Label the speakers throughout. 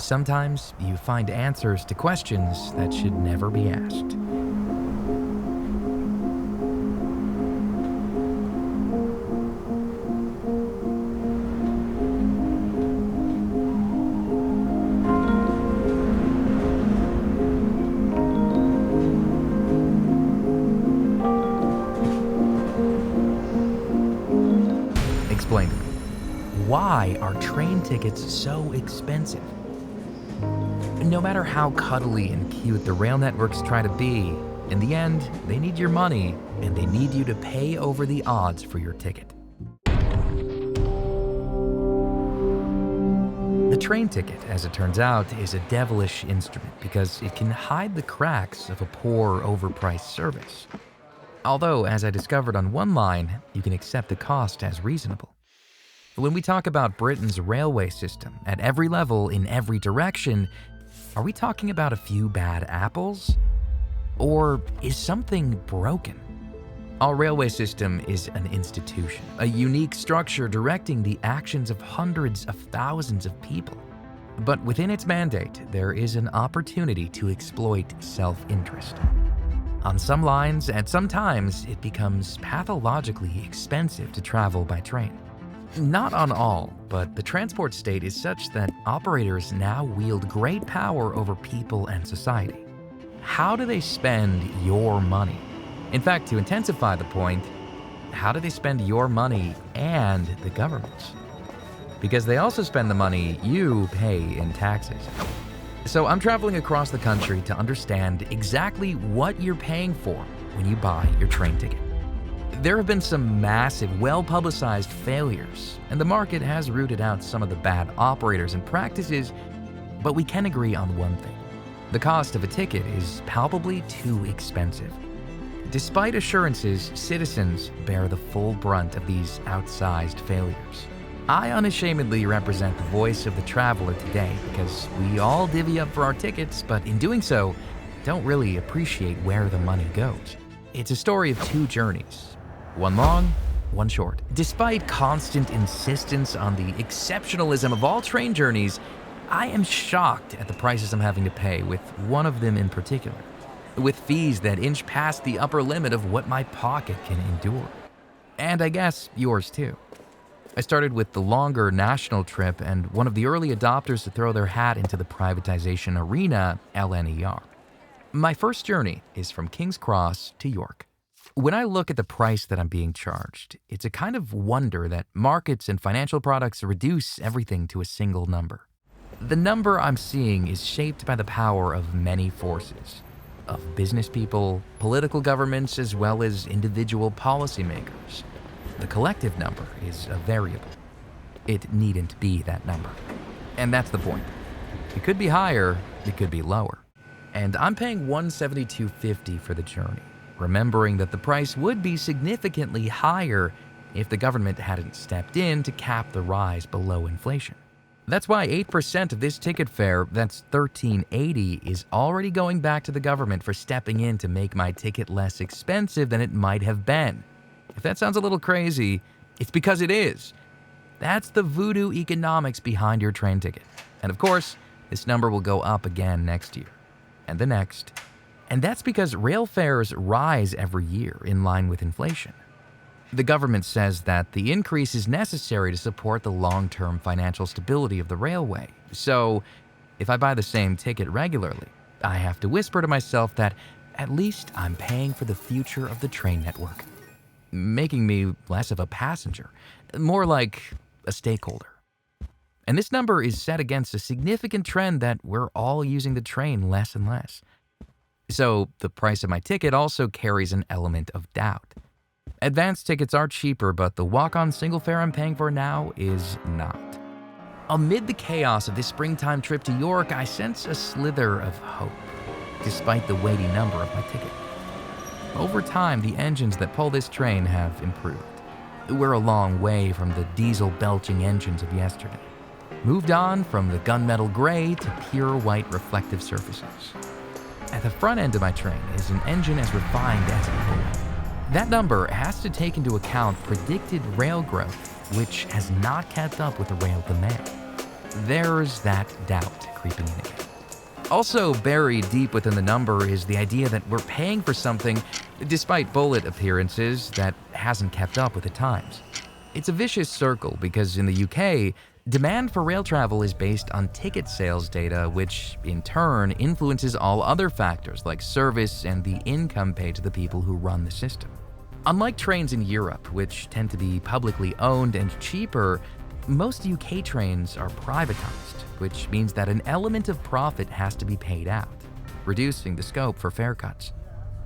Speaker 1: Sometimes you find answers to questions that should never be asked. Explain to me, why are train tickets so expensive? No matter how cuddly and cute the rail networks try to be, in the end, they need your money and they need you to pay over the odds for your ticket. The train ticket, as it turns out, is a devilish instrument because it can hide the cracks of a poor, overpriced service. Although, as I discovered on one line, you can accept the cost as reasonable. When we talk about Britain's railway system at every level in every direction, are we talking about a few bad apples? Or is something broken? Our railway system is an institution, a unique structure directing the actions of hundreds of thousands of people. But within its mandate, there is an opportunity to exploit self-interest. On some lines, at some times, it becomes pathologically expensive to travel by train. Not on all, but the transport state is such that operators now wield great power over people and society. How do they spend your money? In fact, to intensify the point, how do they spend your money and the government's? Because they also spend the money you pay in taxes. So I'm traveling across the country to understand exactly what you're paying for when you buy your train ticket. There have been some massive, well-publicized failures, and the market has rooted out some of the bad operators and practices, but we can agree on one thing. The cost of a ticket is palpably too expensive. Despite assurances, citizens bear the full brunt of these outsized failures. I unashamedly represent the voice of the traveler today because we all divvy up for our tickets, but in doing so, don't really appreciate where the money goes. It's a story of two journeys. One long, one short. Despite constant insistence on the exceptionalism of all train journeys, I am shocked at the prices I'm having to pay, with one of them in particular, with fees that inch past the upper limit of what my pocket can endure. And I guess yours too. I started with the longer national trip and one of the early adopters to throw their hat into the privatisation arena, LNER. My first journey is from King's Cross to York. When I look at the price that I'm being charged, it's a kind of wonder that markets and financial products reduce everything to a single number. The number I'm seeing is shaped by the power of many forces, of business people, political governments, as well as individual policymakers. The collective number is a variable. It needn't be that number. And that's the point. It could be higher, it could be lower. And I'm paying $172.50 for the journey, remembering that the price would be significantly higher if the government hadn't stepped in to cap the rise below inflation. That's why 8% of this ticket fare, that's $13.80, is already going back to the government for stepping in to make my ticket less expensive than it might have been. If that sounds a little crazy, it's because it is. That's the voodoo economics behind your train ticket. And of course, this number will go up again next year, and the next. And that's because rail fares rise every year in line with inflation. The government says that the increase is necessary to support the long-term financial stability of the railway. So, if I buy the same ticket regularly, I have to whisper to myself that at least I'm paying for the future of the train network, making me less of a passenger, more like a stakeholder. And this number is set against a significant trend that we're all using the train less and less. So, the price of my ticket also carries an element of doubt. Advanced tickets are cheaper, but the walk-on single fare I'm paying for now is not. Amid the chaos of this springtime trip to York, I sense a slither of hope, despite the weighty number of my ticket. Over time, the engines that pull this train have improved. We're a long way from the diesel-belching engines of yesterday. Moved on from the gunmetal gray to pure white reflective surfaces. At the front end of my train is an engine as refined as a bullet. That number has to take into account predicted rail growth, which has not kept up with the rail demand. there's that doubt creeping in again. Also buried deep within the number is the idea that we're paying for something, despite bullet appearances, that hasn't kept up with the times. It's a vicious circle because in the UK, demand for rail travel is based on ticket sales data, which in turn influences all other factors like service and the income paid to the people who run the system. Unlike trains in Europe, which tend to be publicly owned and cheaper, most UK trains are privatized, which means that an element of profit has to be paid out, reducing the scope for fare cuts.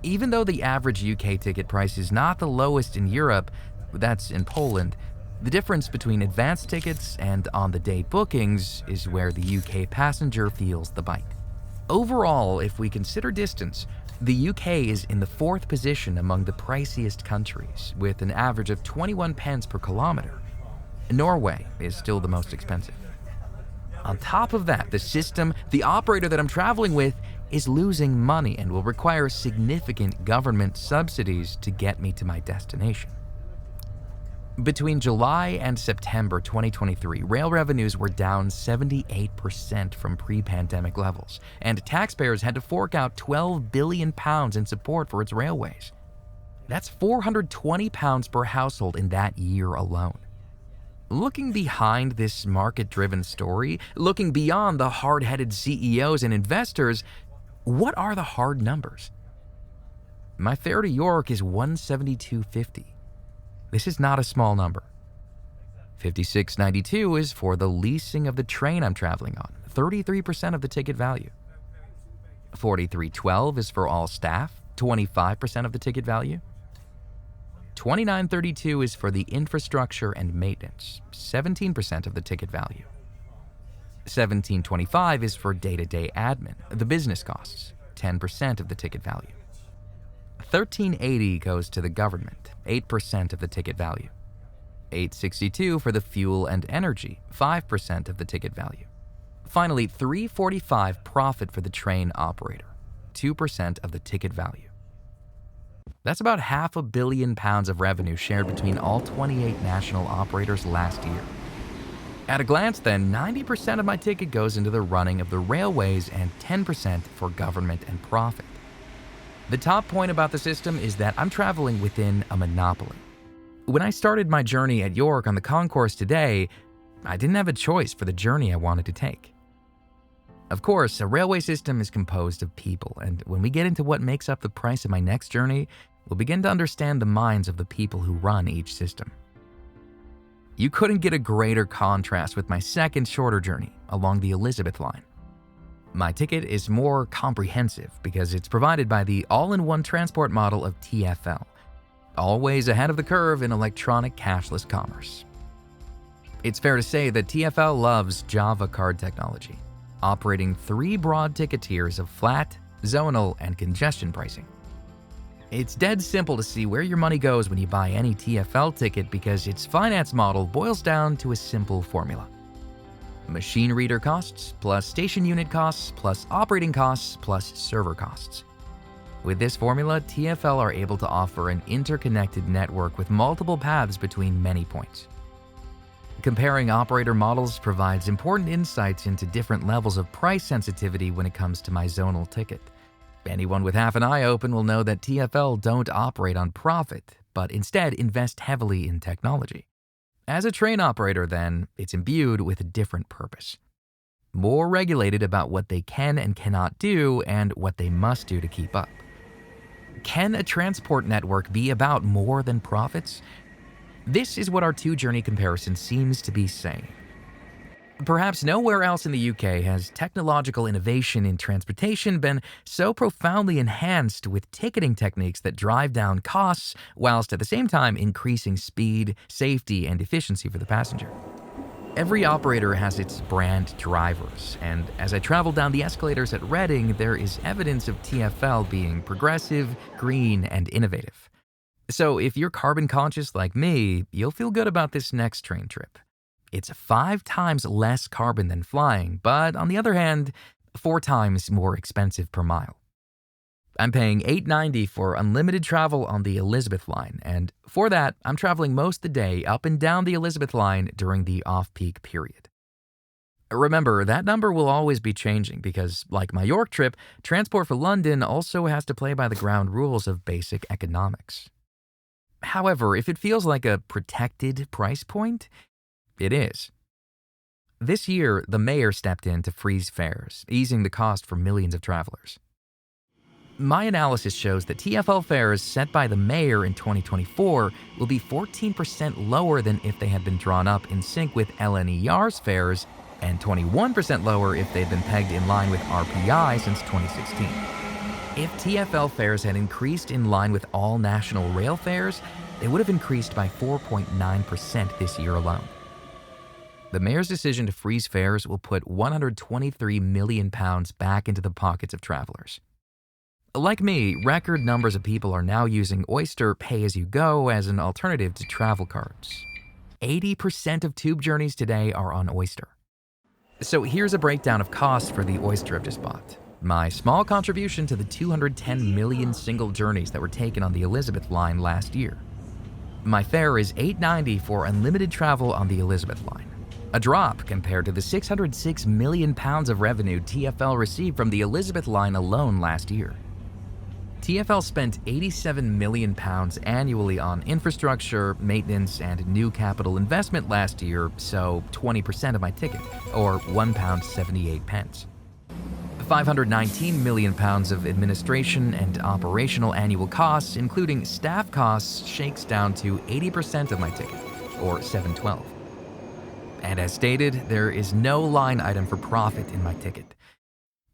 Speaker 1: Even though the average UK ticket price is not the lowest in Europe, that's in Poland, the difference between advanced tickets and on-the-day bookings is where the UK passenger feels the bite. Overall, if we consider distance, the UK is in the 4th position among the priciest countries, with an average of 21 pence per kilometer. Norway is still the most expensive. On top of that, the system, the operator that I'm traveling with, is losing money and will require significant government subsidies to get me to my destination. Between July and September 2023, rail revenues were down 78% from pre-pandemic levels, and taxpayers had to fork out £12 billion in support for its railways. That's £420 per household in that year alone. Looking behind this market-driven story, looking beyond the hard-headed CEOs and investors, what are the hard numbers? My fare to York is $172.50. This is not a small number. $56.92 is for the leasing of the train I'm traveling on, 33% of the ticket value. $43.12 is for all staff, 25% of the ticket value. $29.32 is for the infrastructure and maintenance, 17% of the ticket value. $17.25 is for day-to-day admin, the business costs, 10% of the ticket value. $13.80 goes to the government, 8% of the ticket value. $8.62 for the fuel and energy, 5% of the ticket value. Finally, $3.45 profit for the train operator, 2% of the ticket value. That's about £500 million of revenue shared between all 28 national operators last year. At a glance then, 90% of my ticket goes into the running of the railways and 10% for government and profit. The top point about the system is that I'm traveling within a monopoly. When I started my journey at York on the concourse today, I didn't have a choice for the journey I wanted to take. Of course, a railway system is composed of people, and when we get into what makes up the price of my next journey, we'll begin to understand the minds of the people who run each system. You couldn't get a greater contrast with my second shorter journey along the Elizabeth line. My ticket is more comprehensive because it's provided by the all-in-one transport model of TfL, always ahead of the curve in electronic cashless commerce. It's fair to say that TfL loves Java card technology, operating 3 broad ticket tiers of flat, zonal, and congestion pricing. It's dead simple to see where your money goes when you buy any TfL ticket because its finance model boils down to a simple formula. Machine reader costs plus station unit costs plus operating costs plus server costs. With this formula, TfL are able to offer an interconnected network with multiple paths between many points. Comparing operator models provides important insights into different levels of price sensitivity when it comes to my zonal ticket. Anyone with half an eye open will know that TfL don't operate on profit, but instead invest heavily in technology. As a train operator, then, it's imbued with a different purpose. More regulated about what they can and cannot do and what they must do to keep up. Can a transport network be about more than profits? This is what our two-journey comparison seems to be saying. Perhaps nowhere else in the UK has technological innovation in transportation been so profoundly enhanced with ticketing techniques that drive down costs whilst at the same time increasing speed, safety, and efficiency for the passenger. Every operator has its brand drivers, and as I travel down the escalators at Reading, there is evidence of TfL being progressive, green, and innovative. So if you're carbon conscious like me, you'll feel good about this next train trip. It's 5 times less carbon than flying, but on the other hand, 4 times more expensive per mile. I'm paying $8.90 for unlimited travel on the Elizabeth line, and for that, I'm traveling most of the day up and down the Elizabeth line during the off-peak period. Remember, that number will always be changing because, like my York trip, Transport for London also has to play by the ground rules of basic economics. However, if it feels like a protected price point, it is. This year, the mayor stepped in to freeze fares, easing the cost for millions of travelers. My analysis shows that TfL fares set by the mayor in 2024 will be 14% lower than if they had been drawn up in sync with LNER's fares and 21% lower if they'd been pegged in line with RPI since 2016. If TfL fares had increased in line with all national rail fares, they would have increased by 4.9% this year alone. The mayor's decision to freeze fares will put £123 million back into the pockets of travelers. Like me, record numbers of people are now using Oyster pay-as-you-go as an alternative to travel cards. 80% of tube journeys today are on Oyster. So here's a breakdown of costs for the Oyster I've just bought. My small contribution to the 210 million single journeys that were taken on the Elizabeth line last year. My fare is $8.90 for unlimited travel on the Elizabeth line. A drop compared to the £606 million of revenue TfL received from the Elizabeth line alone last year. TfL spent £87 million annually on infrastructure, maintenance, and new capital investment last year, so 20% of my ticket, or £1.78. £519 million of administration and operational annual costs, including staff costs, shakes down to 80% of my ticket, or $7.12. And as stated, there is no line item for profit in my ticket.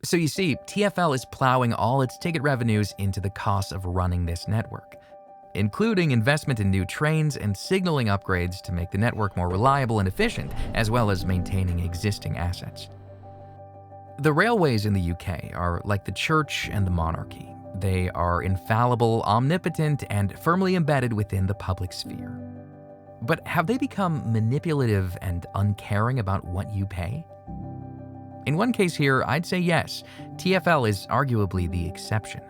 Speaker 1: So you see, TfL is plowing all its ticket revenues into the costs of running this network, including investment in new trains and signaling upgrades to make the network more reliable and efficient, as well as maintaining existing assets. The railways in the UK are like the church and the monarchy. They are infallible, omnipotent, and firmly embedded within the public sphere. But have they become manipulative and uncaring about what you pay? In one case here, I'd say yes, TfL is arguably the exception.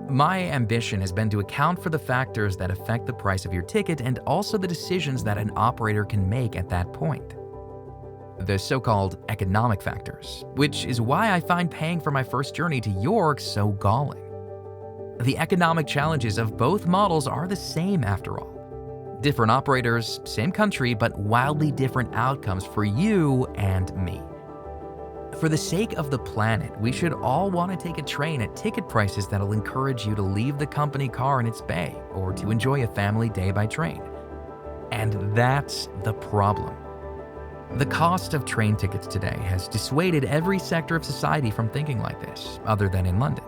Speaker 1: My ambition has been to account for the factors that affect the price of your ticket and also the decisions that an operator can make at that point. The so-called economic factors, which is why I find paying for my first journey to York so galling. The economic challenges of both models are the same after all. Different operators, same country, but wildly different outcomes for you and me. For the sake of the planet, we should all want to take a train at ticket prices that'll encourage you to leave the company car in its bay or to enjoy a family day by train. And that's the problem. The cost of train tickets today has dissuaded every sector of society from thinking like this, other than in London.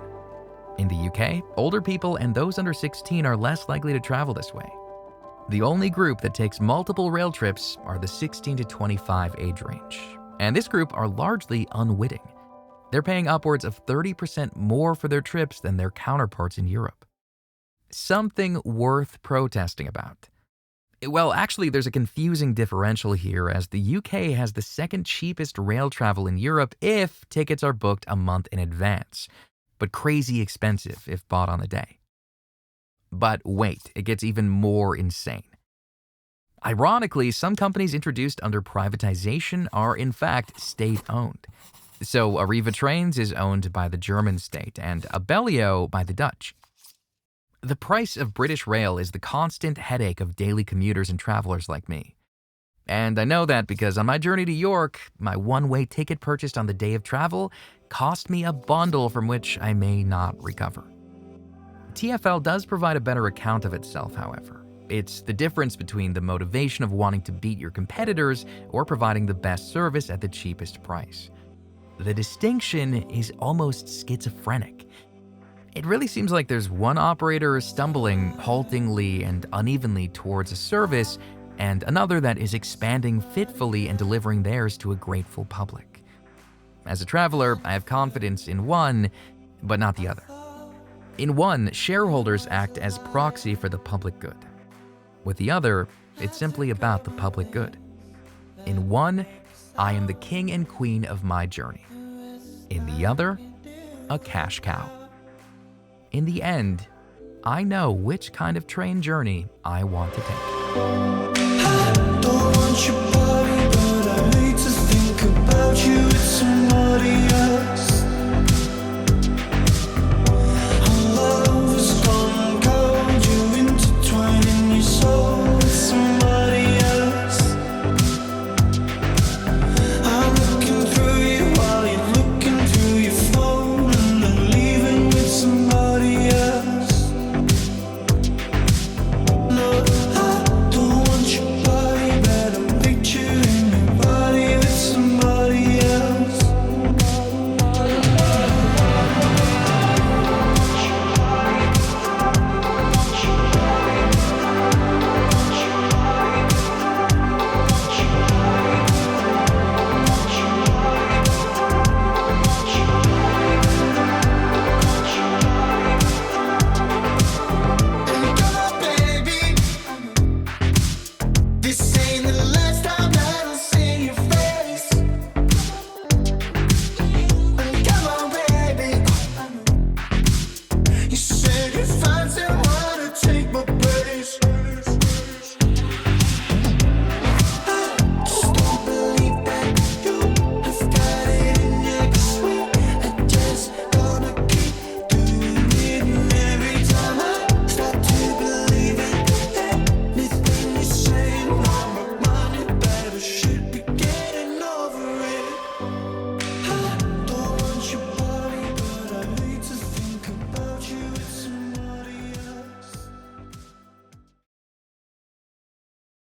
Speaker 1: In the UK, older people and those under 16 are less likely to travel this way. The only group that takes multiple rail trips are the 16 to 25 age range. And this group are largely unwitting. They're paying upwards of 30% more for their trips than their counterparts in Europe. Something worth protesting about. Well, actually, there's a confusing differential here as the UK has the second cheapest rail travel in Europe if tickets are booked a month in advance, but crazy expensive if bought on the day. But wait, it gets even more insane. Ironically, some companies introduced under privatisation are in fact state-owned. So Arriva Trains is owned by the German state and Abellio by the Dutch. The price of British Rail is the constant headache of daily commuters and travelers like me. And I know that because on my journey to York, my one-way ticket purchased on the day of travel cost me a bundle from which I may not recover. TfL does provide a better account of itself, however. It's the difference between the motivation of wanting to beat your competitors or providing the best service at the cheapest price. The distinction is almost schizophrenic. It really seems like there's one operator stumbling haltingly and unevenly towards a service, and another that is expanding fitfully and delivering theirs to a grateful public. As a traveler, I have confidence in one, but not the other. In one, shareholders act as proxy for the public good. With the other, it's simply about the public good. In one, I am the king and queen of my journey. In the other, a cash cow. In the end, I know which kind of train journey I want to take.
Speaker 2: I don't want your body, but I need to think about you. you with somebody else.